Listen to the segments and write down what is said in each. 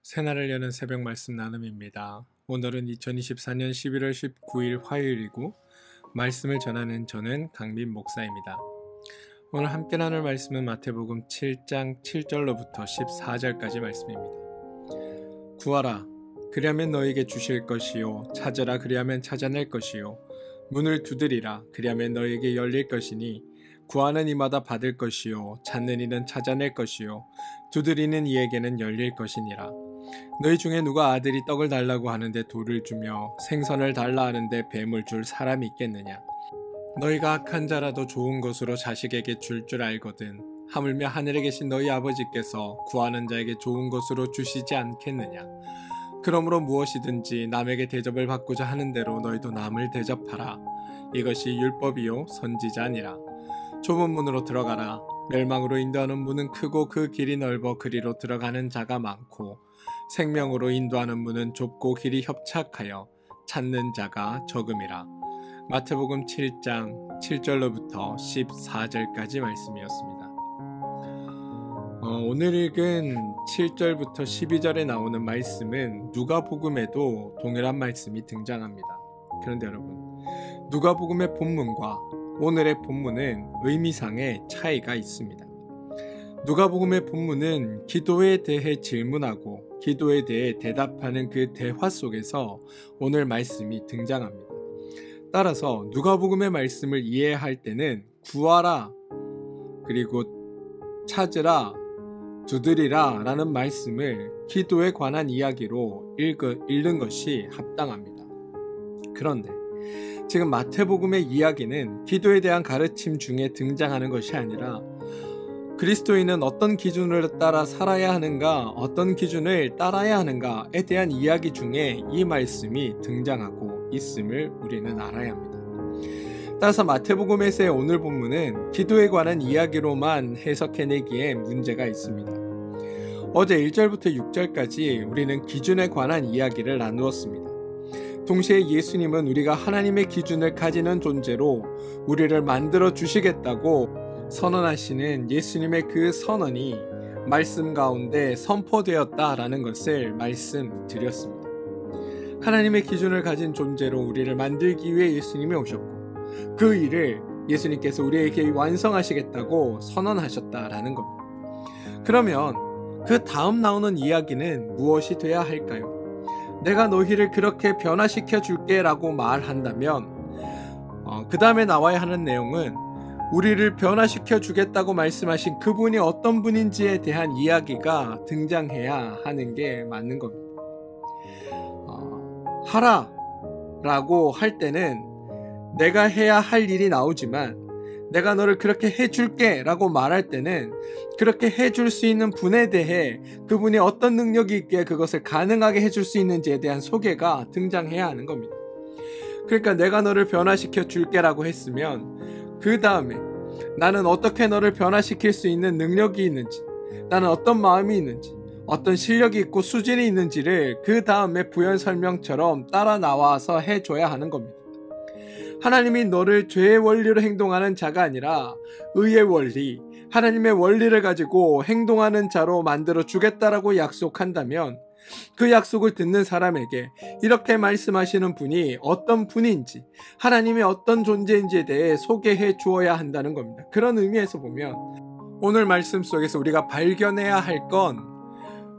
새날을 여는 새벽 말씀 나눔입니다. 오늘은 2024년 11월 19일 화요일이고 말씀을 전하는 저는 강민 목사입니다. 오늘 함께 나눌 말씀은 마태복음 7장 7절로부터 14절까지 말씀입니다. 구하라 그리하면 너에게 주실 것이요 찾으라 그리하면 찾아낼 것이요 문을 두드리라 그리하면 너에게 열릴 것이니 구하는 이마다 받을 것이요 찾는 이는 찾아낼 것이요 두드리는 이에게는 열릴 것이니라. 너희 중에 누가 아들이 떡을 달라고 하는데 돌을 주며 생선을 달라 하는데 뱀을 줄 사람이 있겠느냐. 너희가 악한 자라도 좋은 것으로 자식에게 줄 알거든 하물며 하늘에 계신 너희 아버지께서 구하는 자에게 좋은 것으로 주시지 않겠느냐. 그러므로 무엇이든지 남에게 대접을 받고자 하는 대로 너희도 남을 대접하라. 이것이 율법이요 선지자니라. 좁은 문으로 들어가라. 멸망으로 인도하는 문은 크고 그 길이 넓어 그리로 들어가는 자가 많고 생명으로 인도하는 문은 좁고 길이 협착하여 찾는 자가 적음이라. 마태복음 7장 7절로부터 14절까지 말씀이었습니다. 오늘 읽은 7절부터 12절에 나오는 말씀은 누가복음에도 동일한 말씀이 등장합니다. 그런데 여러분, 누가복음의 본문과 오늘의 본문은 의미상의 차이가 있습니다. 누가복음의 본문은 기도에 대해 질문하고 기도에 대해 대답하는 그 대화 속에서 오늘 말씀이 등장합니다. 따라서 누가복음의 말씀을 이해할 때는 구하라, 그리고 찾으라, 두드리라 라는 말씀을 기도에 관한 이야기로 읽는 것이 합당합니다. 그런데 지금 마태복음의 이야기는 기도에 대한 가르침 중에 등장하는 것이 아니라 그리스도인은 어떤 기준을 따라 살아야 하는가, 어떤 기준을 따라야 하는가에 대한 이야기 중에 이 말씀이 등장하고 있음을 우리는 알아야 합니다. 따라서 마태복음에서의 오늘 본문은 기도에 관한 이야기로만 해석해내기에 문제가 있습니다. 어제 1절부터 6절까지 우리는 기준에 관한 이야기를 나누었습니다. 동시에 예수님은 우리가 하나님의 기준을 가지는 존재로 우리를 만들어 주시겠다고 선언하시는 예수님의 그 선언이 말씀 가운데 선포되었다라는 것을 말씀드렸습니다. 하나님의 기준을 가진 존재로 우리를 만들기 위해 예수님이 오셨고 그 일을 예수님께서 우리에게 완성하시겠다고 선언하셨다라는 겁니다. 그러면 그 다음 나오는 이야기는 무엇이 돼야 할까요? 내가 너희를 그렇게 변화시켜 줄게 라고 말한다면 그 다음에 나와야 하는 내용은 우리를 변화시켜 주겠다고 말씀하신 그분이 어떤 분인지에 대한 이야기가 등장해야 하는 게 맞는 겁니다. 하라 라고 할 때는 내가 해야 할 일이 나오지만 내가 너를 그렇게 해줄게 라고 말할 때는 그렇게 해줄 수 있는 분에 대해 그분이 어떤 능력이 있기에 그것을 가능하게 해줄 수 있는지에 대한 소개가 등장해야 하는 겁니다. 그러니까 내가 너를 변화시켜 줄게 라고 했으면 그 다음에 나는 어떻게 너를 변화시킬 수 있는 능력이 있는지, 나는 어떤 마음이 있는지, 어떤 실력이 있고 수준이 있는지를 그 다음에 부연 설명처럼 따라 나와서 해줘야 하는 겁니다. 하나님이 너를 죄의 원리로 행동하는 자가 아니라 의의 원리, 하나님의 원리를 가지고 행동하는 자로 만들어 주겠다라고 약속한다면 그 약속을 듣는 사람에게 이렇게 말씀하시는 분이 어떤 분인지, 하나님이 어떤 존재인지에 대해 소개해 주어야 한다는 겁니다. 그런 의미에서 보면 오늘 말씀 속에서 우리가 발견해야 할 건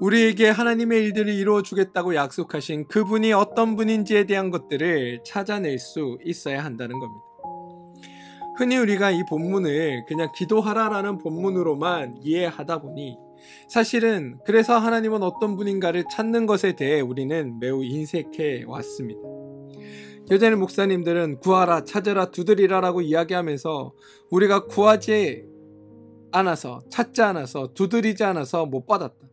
우리에게 하나님의 일들을 이루어 주겠다고 약속하신 그분이 어떤 분인지에 대한 것들을 찾아낼 수 있어야 한다는 겁니다. 흔히 우리가 이 본문을 그냥 기도하라라는 본문으로만 이해하다 보니 사실은 그래서 하나님은 어떤 분인가를 찾는 것에 대해 우리는 매우 인색해 왔습니다. 여전히 목사님들은 구하라, 찾으라, 두드리라 라고 이야기하면서 우리가 구하지 않아서, 찾지 않아서, 두드리지 않아서 못 받았다.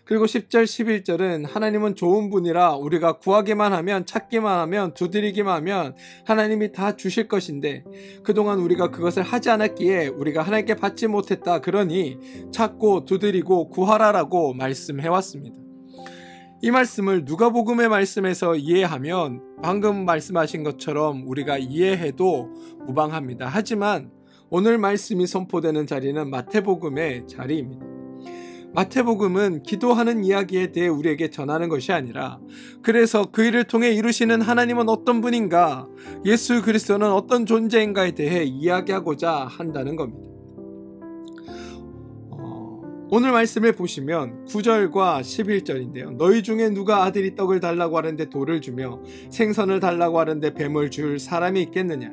그리고 10절 11절은 하나님은 좋은 분이라 우리가 구하기만 하면, 찾기만 하면, 두드리기만 하면 하나님이 다 주실 것인데 그동안 우리가 그것을 하지 않았기에 우리가 하나님께 받지 못했다. 그러니 찾고 두드리고 구하라라고 말씀해왔습니다. 이 말씀을 누가복음의 말씀에서 이해하면 방금 말씀하신 것처럼 우리가 이해해도 무방합니다. 하지만 오늘 말씀이 선포되는 자리는 마태복음의 자리입니다. 마태복음은 기도하는 이야기에 대해 우리에게 전하는 것이 아니라, 그래서 그 일을 통해 이루시는 하나님은 어떤 분인가, 예수 그리스도는 어떤 존재인가에 대해 이야기하고자 한다는 겁니다. 오늘 말씀을 보시면 9절과 11절인데요. 너희 중에 누가 아들이 떡을 달라고 하는데 돌을 주며 생선을 달라고 하는데 뱀을 줄 사람이 있겠느냐?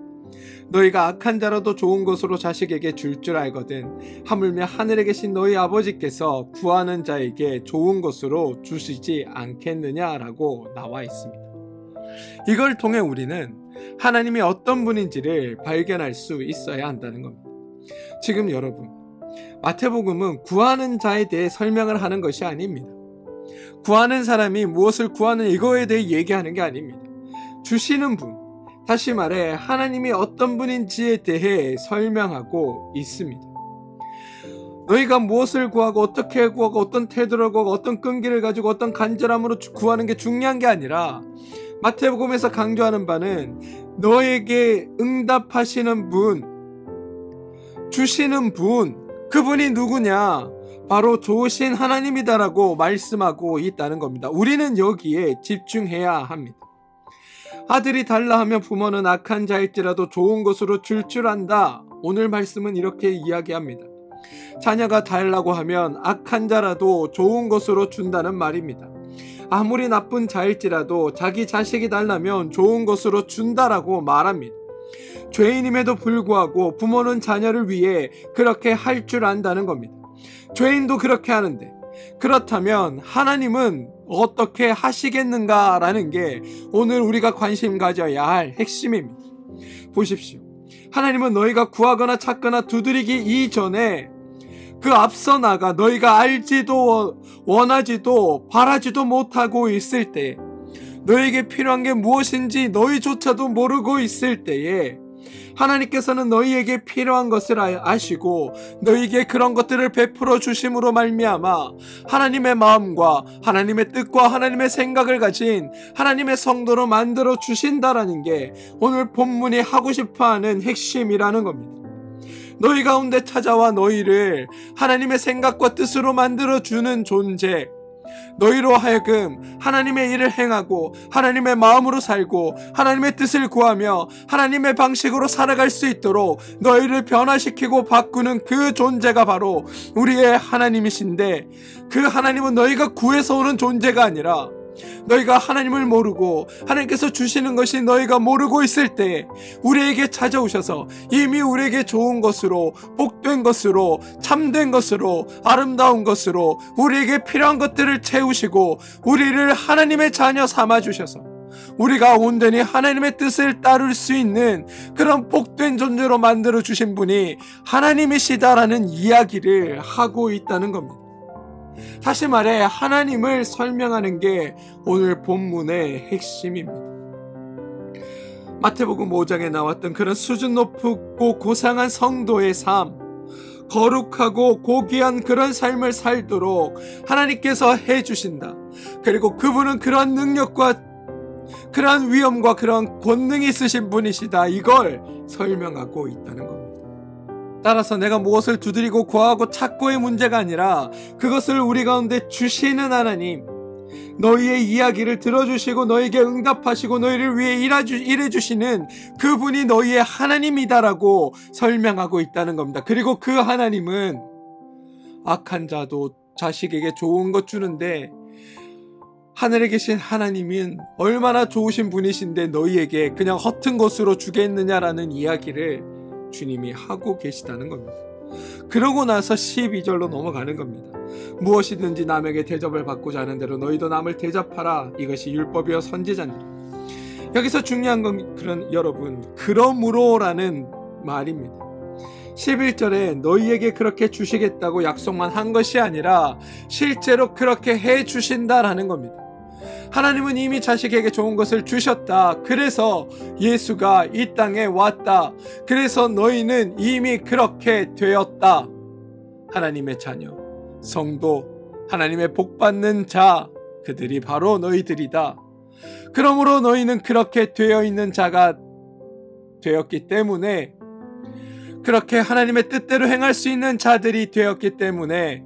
너희가 악한 자라도 좋은 것으로 자식에게 줄 줄 알거든 하물며 하늘에 계신 너희 아버지께서 구하는 자에게 좋은 것으로 주시지 않겠느냐라고 나와 있습니다. 이걸 통해 우리는 하나님이 어떤 분인지를 발견할 수 있어야 한다는 겁니다. 지금 여러분, 마태복음은 구하는 자에 대해 설명을 하는 것이 아닙니다. 구하는 사람이 무엇을 구하는 이거에 대해 얘기하는 게 아닙니다. 주시는 분, 다시 말해 하나님이 어떤 분인지에 대해 설명하고 있습니다. 너희가 무엇을 구하고 어떻게 구하고 어떤 태도를 구하고 어떤 끈기를 가지고 어떤 간절함으로 구하는 게 중요한 게 아니라, 마태복음에서 강조하는 바는 너에게 응답하시는 분, 주시는 분, 그분이 누구냐? 바로 좋으신 하나님이다라고 말씀하고 있다는 겁니다. 우리는 여기에 집중해야 합니다. 아들이 달라 하면 부모는 악한 자일지라도 좋은 것으로 줄 안다. 오늘 말씀은 이렇게 이야기합니다. 자녀가 달라고 하면 악한 자라도 좋은 것으로 준다는 말입니다. 아무리 나쁜 자일지라도 자기 자식이 달라면 좋은 것으로 준다라고 말합니다. 죄인임에도 불구하고 부모는 자녀를 위해 그렇게 할 줄 안다는 겁니다. 죄인도 그렇게 하는데, 그렇다면 하나님은 어떻게 하시겠는가라는 게 오늘 우리가 관심 가져야 할 핵심입니다. 보십시오. 하나님은 너희가 구하거나 찾거나 두드리기 이전에 그 앞서 나가 너희가 알지도 원하지도 바라지도 못하고 있을 때, 너희에게 필요한 게 무엇인지 너희조차도 모르고 있을 때에 하나님께서는 너희에게 필요한 것을 아시고 너희에게 그런 것들을 베풀어 주심으로 말미암아 하나님의 마음과 하나님의 뜻과 하나님의 생각을 가진 하나님의 성도로 만들어 주신다라는 게 오늘 본문이 하고 싶어하는 핵심이라는 겁니다. 너희 가운데 찾아와 너희를 하나님의 생각과 뜻으로 만들어 주는 존재, 너희로 하여금 하나님의 일을 행하고 하나님의 마음으로 살고 하나님의 뜻을 구하며 하나님의 방식으로 살아갈 수 있도록 너희를 변화시키고 바꾸는 그 존재가 바로 우리의 하나님이신데, 그 하나님은 너희가 구해서 오는 존재가 아니라 너희가 하나님을 모르고 하나님께서 주시는 것이 너희가 모르고 있을 때 우리에게 찾아오셔서 이미 우리에게 좋은 것으로, 복된 것으로, 참된 것으로, 아름다운 것으로 우리에게 필요한 것들을 채우시고 우리를 하나님의 자녀 삼아주셔서 우리가 온전히 하나님의 뜻을 따를 수 있는 그런 복된 존재로 만들어 주신 분이 하나님이시다라는 이야기를 하고 있다는 겁니다. 다시 말해 하나님을 설명하는 게 오늘 본문의 핵심입니다. 마태복음 5장에 나왔던 그런 수준 높고 고상한 성도의 삶, 거룩하고 고귀한 그런 삶을 살도록 하나님께서 해주신다. 그리고 그분은 그런 능력과 그런 위엄과 그런 권능이 있으신 분이시다. 이걸 설명하고 있다는 겁니다. 따라서 내가 무엇을 두드리고 구하고 찾고의 문제가 아니라 그것을 우리 가운데 주시는 하나님, 너희의 이야기를 들어주시고 너희에게 응답하시고 너희를 위해 일해주시는 그분이 너희의 하나님이다라고 설명하고 있다는 겁니다. 그리고 그 하나님은 악한 자도 자식에게 좋은 것 주는데, 하늘에 계신 하나님은 얼마나 좋으신 분이신데 너희에게 그냥 허튼 것으로 주겠느냐라는 이야기를 주님이 하고 계시다는 겁니다. 그러고 나서 12절로 넘어가는 겁니다. 무엇이든지 남에게 대접을 받고자 하는 대로 너희도 남을 대접하라. 이것이 율법이요 선지자니라. 여기서 중요한 건 여러분, 그러므로라는 말입니다. 11절에 너희에게 그렇게 주시겠다고 약속만 한 것이 아니라 실제로 그렇게 해 주신다라는 겁니다. 하나님은 이미 자식에게 좋은 것을 주셨다. 그래서 예수가 이 땅에 왔다. 그래서 너희는 이미 그렇게 되었다. 하나님의 자녀, 성도, 하나님의 복받는 자, 그들이 바로 너희들이다. 그러므로 너희는 그렇게 되어 있는 자가 되었기 때문에, 그렇게 하나님의 뜻대로 행할 수 있는 자들이 되었기 때문에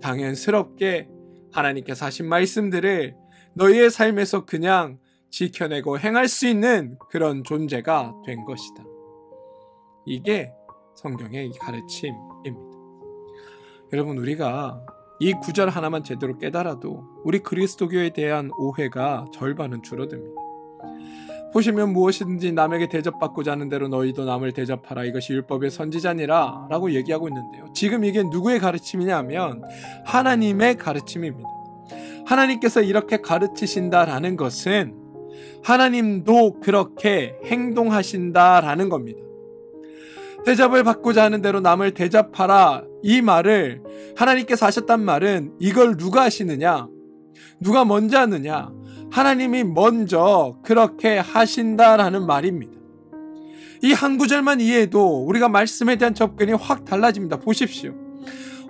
당연스럽게 하나님께서 하신 말씀들을 너희의 삶에서 그냥 지켜내고 행할 수 있는 그런 존재가 된 것이다. 이게 성경의 가르침입니다. 여러분, 우리가 이 구절 하나만 제대로 깨달아도 우리 그리스도교에 대한 오해가 절반은 줄어듭니다. 보시면 무엇이든지 남에게 대접받고자 하는 대로 너희도 남을 대접하라. 이것이 율법의 선지자니라 라고 얘기하고 있는데요. 지금 이게 누구의 가르침이냐 하면 하나님의 가르침입니다. 하나님께서 이렇게 가르치신다라는 것은 하나님도 그렇게 행동하신다라는 겁니다. 대접을 받고자 하는 대로 남을 대접하라. 이 말을 하나님께서 하셨단 말은 이걸 누가 하시느냐? 누가 먼저 하느냐? 하나님이 먼저 그렇게 하신다라는 말입니다. 이 한 구절만 이해해도 우리가 말씀에 대한 접근이 확 달라집니다. 보십시오.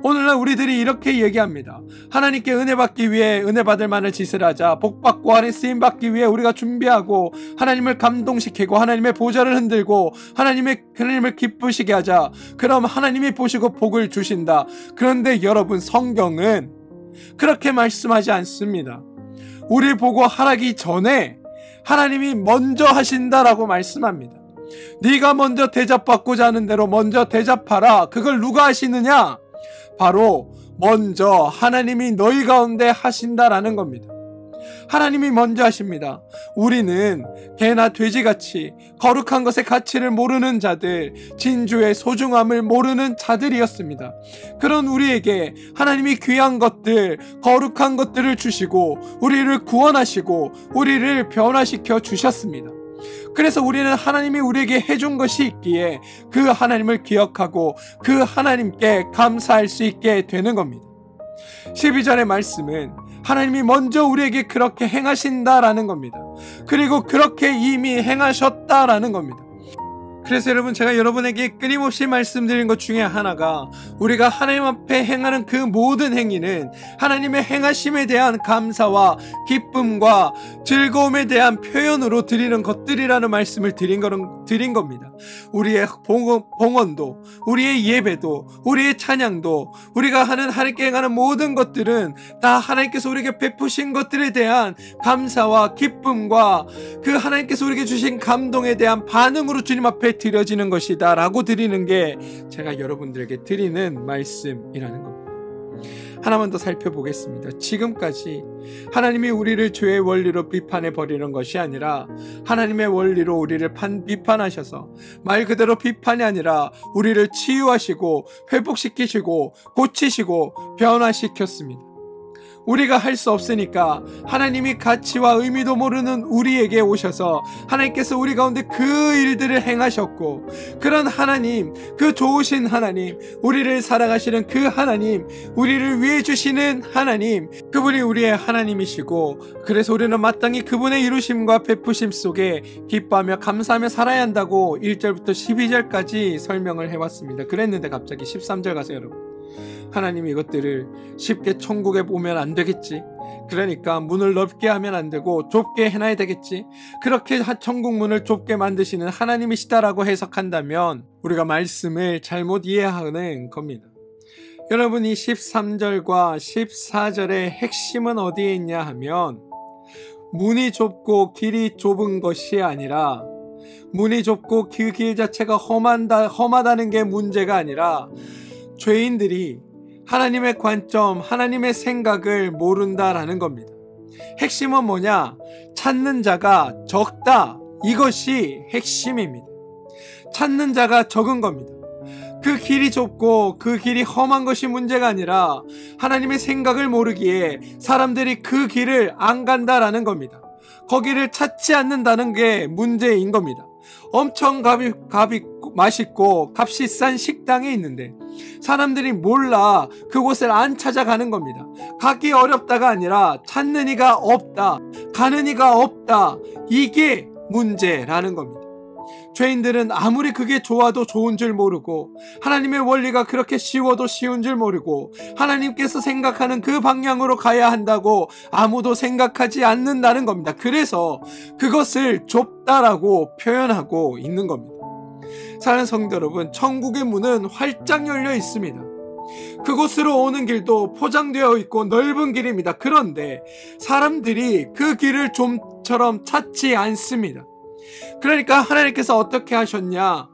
오늘날 우리들이 이렇게 얘기합니다. 하나님께 은혜 받기 위해 은혜 받을 만한 짓을 하자. 복 받고 하나님 쓰임 받기 위해 우리가 준비하고 하나님을 감동시키고 하나님의 보좌를 흔들고 하나님을 기쁘시게 하자. 그럼 하나님이 보시고 복을 주신다. 그런데 여러분, 성경은 그렇게 말씀하지 않습니다. 우리 보고 하라기 전에 하나님이 먼저 하신다라고 말씀합니다. 네가 먼저 대접받고자 하는 대로 먼저 대접하라. 그걸 누가 하시느냐? 바로 먼저 하나님이 너희 가운데 하신다라는 겁니다. 하나님이 먼저 하십니다. 우리는 개나 돼지같이 거룩한 것의 가치를 모르는 자들, 진주의 소중함을 모르는 자들이었습니다. 그런 우리에게 하나님이 귀한 것들, 거룩한 것들을 주시고 우리를 구원하시고 우리를 변화시켜 주셨습니다. 그래서 우리는 하나님이 우리에게 해준 것이 있기에 그 하나님을 기억하고 그 하나님께 감사할 수 있게 되는 겁니다. 12절의 말씀은 하나님이 먼저 우리에게 그렇게 행하신다라는 겁니다. 그리고 그렇게 이미 행하셨다라는 겁니다. 그래서 여러분, 제가 여러분에게 끊임없이 말씀드린 것 중에 하나가 우리가 하나님 앞에 행하는 그 모든 행위는 하나님의 행하심에 대한 감사와 기쁨과 즐거움에 대한 표현으로 드리는 것들이라는 말씀을 드린 겁니다. 우리의 봉헌도, 우리의 예배도, 우리의 찬양도, 우리가 하나님께 행하는 모든 것들은 다 하나님께서 우리에게 베푸신 것들에 대한 감사와 기쁨과 그 하나님께서 우리에게 주신 감동에 대한 반응으로 주님 앞에 드려지는 것이다 라고 드리는 게 제가 여러분들에게 드리는 말씀이라는 겁니다. 하나만 더 살펴보겠습니다. 지금까지 하나님이 우리를 죄의 원리로 비판해 버리는 것이 아니라 하나님의 원리로 우리를 비판하셔서 말 그대로 비판이 아니라 우리를 치유하시고 회복시키시고 고치시고 변화시켰습니다. 우리가 할 수 없으니까 하나님이 가치와 의미도 모르는 우리에게 오셔서 하나님께서 우리 가운데 그 일들을 행하셨고, 그런 하나님, 그 좋으신 하나님, 우리를 사랑하시는 그 하나님, 우리를 위해 주시는 하나님, 그분이 우리의 하나님이시고, 그래서 우리는 마땅히 그분의 이루심과 베푸심 속에 기뻐하며 감사하며 살아야 한다고 1절부터 12절까지 설명을 해왔습니다. 그랬는데 갑자기 13절 가세요, 여러분. 하나님이 이것들을 쉽게 천국에 보면 안 되겠지. 그러니까 문을 넓게 하면 안 되고 좁게 해놔야 되겠지. 그렇게 천국 문을 좁게 만드시는 하나님이시다라고 해석한다면 우리가 말씀을 잘못 이해하는 겁니다. 여러분, 이 13절과 14절의 핵심은 어디에 있냐 하면 문이 좁고 길이 좁은 것이 아니라, 문이 좁고 그 길 자체가 험하다는 게 문제가 아니라 죄인들이 하나님의 관점, 하나님의 생각을 모른다라는 겁니다. 핵심은 뭐냐? 찾는 자가 적다. 이것이 핵심입니다. 찾는 자가 적은 겁니다. 그 길이 좁고 그 길이 험한 것이 문제가 아니라 하나님의 생각을 모르기에 사람들이 그 길을 안 간다라는 겁니다. 거기를 찾지 않는다는 게 문제인 겁니다. 엄청 값이 맛있고 값이 싼 식당에 있는데 사람들이 몰라 그곳을 안 찾아가는 겁니다. 가기 어렵다가 아니라 찾는 이가 없다, 가는 이가 없다. 이게 문제라는 겁니다. 죄인들은 아무리 그게 좋아도 좋은 줄 모르고, 하나님의 원리가 그렇게 쉬워도 쉬운 줄 모르고, 하나님께서 생각하는 그 방향으로 가야 한다고 아무도 생각하지 않는다는 겁니다. 그래서 그것을 좁다라고 표현하고 있는 겁니다. 사랑하는 성도 여러분, 천국의 문은 활짝 열려 있습니다. 그곳으로 오는 길도 포장되어 있고 넓은 길입니다. 그런데 사람들이 그 길을 좀처럼 찾지 않습니다. 그러니까 하나님께서 어떻게 하셨냐?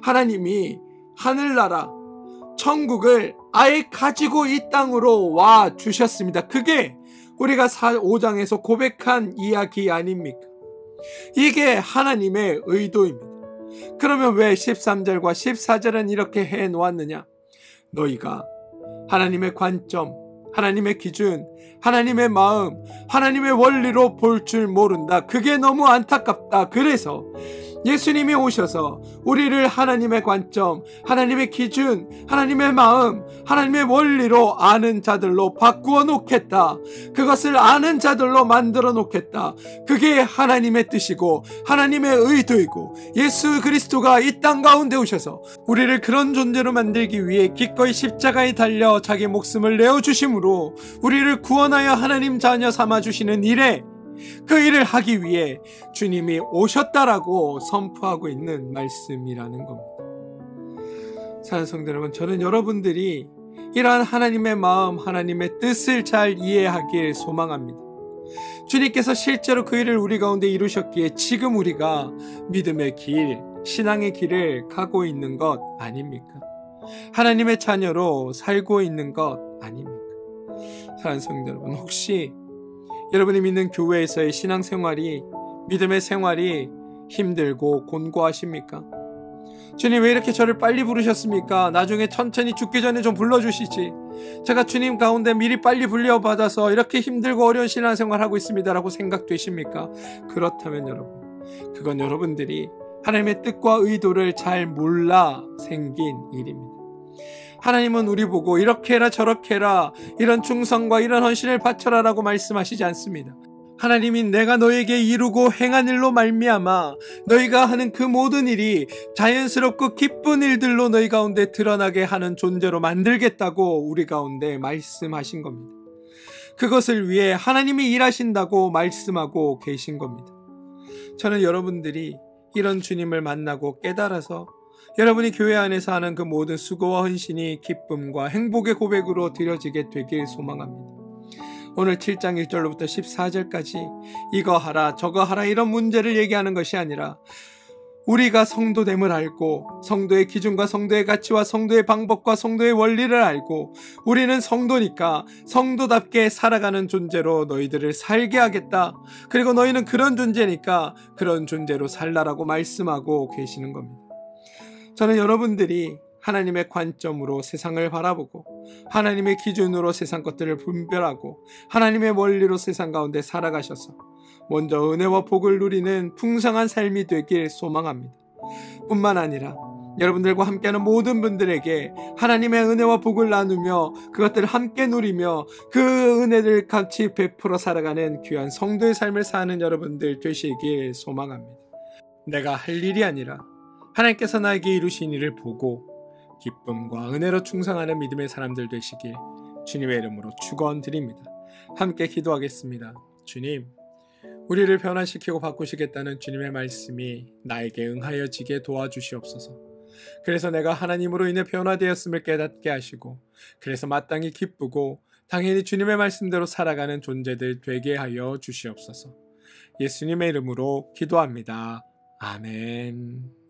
하나님이 하늘나라, 천국을 아예 가지고 이 땅으로 와 주셨습니다. 그게 우리가 5장에서 고백한 이야기 아닙니까? 이게 하나님의 의도입니다. 그러면 왜 13절과 14절은 이렇게 해 놓았느냐? 너희가 하나님의 관점, 하나님의 기준, 하나님의 마음, 하나님의 원리로 볼 줄 모른다. 그게 너무 안타깝다. 그래서 예수님이 오셔서 우리를 하나님의 관점, 하나님의 기준, 하나님의 마음, 하나님의 원리로 아는 자들로 바꾸어 놓겠다. 그것을 아는 자들로 만들어 놓겠다. 그게 하나님의 뜻이고 하나님의 의도이고 예수 그리스도가 이 땅 가운데 오셔서 우리를 그런 존재로 만들기 위해 기꺼이 십자가에 달려 자기 목숨을 내어주심으로 우리를 구원하여 하나님 자녀 삼아주시는 일에 그 일을 하기 위해 주님이 오셨다라고 선포하고 있는 말씀이라는 겁니다. 사랑하는 성도 여러분, 저는 여러분들이 이러한 하나님의 마음, 하나님의 뜻을 잘 이해하길 소망합니다. 주님께서 실제로 그 일을 우리 가운데 이루셨기에 지금 우리가 믿음의 길, 신앙의 길을 가고 있는 것 아닙니까? 하나님의 자녀로 살고 있는 것 아닙니까? 사랑하는 성도 여러분, 혹시 여러분이 믿는 교회에서의 신앙생활이, 믿음의 생활이 힘들고 곤고하십니까? 주님, 왜 이렇게 저를 빨리 부르셨습니까? 나중에 천천히 죽기 전에 좀 불러주시지. 제가 주님 가운데 미리 빨리 불려받아서 이렇게 힘들고 어려운 신앙생활하고 있습니다라고 생각되십니까? 그렇다면 여러분, 그건 여러분들이 하나님의 뜻과 의도를 잘 몰라 생긴 일입니다. 하나님은 우리 보고 이렇게 해라 저렇게 해라, 이런 충성과 이런 헌신을 바쳐라 라고 말씀하시지 않습니다. 하나님이 내가 너에게 이루고 행한 일로 말미암아 너희가 하는 그 모든 일이 자연스럽고 기쁜 일들로 너희 가운데 드러나게 하는 존재로 만들겠다고 우리 가운데 말씀하신 겁니다. 그것을 위해 하나님이 일하신다고 말씀하고 계신 겁니다. 저는 여러분들이 이런 주님을 만나고 깨달아서 여러분이 교회 안에서 하는 그 모든 수고와 헌신이 기쁨과 행복의 고백으로 드려지게 되길 소망합니다. 오늘 7장 1절로부터 14절까지 이거 하라 저거 하라 이런 문제를 얘기하는 것이 아니라 우리가 성도됨을 알고 성도의 기준과 성도의 가치와 성도의 방법과 성도의 원리를 알고 우리는 성도니까 성도답게 살아가는 존재로 너희들을 살게 하겠다. 그리고 너희는 그런 존재니까 그런 존재로 살라라고 말씀하고 계시는 겁니다. 저는 여러분들이 하나님의 관점으로 세상을 바라보고 하나님의 기준으로 세상 것들을 분별하고 하나님의 원리로 세상 가운데 살아가셔서 먼저 은혜와 복을 누리는 풍성한 삶이 되길 소망합니다. 뿐만 아니라 여러분들과 함께하는 모든 분들에게 하나님의 은혜와 복을 나누며 그것들을 함께 누리며 그 은혜를 같이 베풀어 살아가는 귀한 성도의 삶을 사는 여러분들 되시길 소망합니다. 내가 할 일이 아니라 하나님께서 나에게 이루신 일을 보고 기쁨과 은혜로 충성하는 믿음의 사람들 되시길 주님의 이름으로 축원드립니다. 함께 기도하겠습니다. 주님, 우리를 변화시키고 바꾸시겠다는 주님의 말씀이 나에게 응하여지게 도와주시옵소서. 그래서 내가 하나님으로 인해 변화되었음을 깨닫게 하시고 그래서 마땅히 기쁘고 당연히 주님의 말씀대로 살아가는 존재들 되게 하여 주시옵소서. 예수님의 이름으로 기도합니다. 아멘.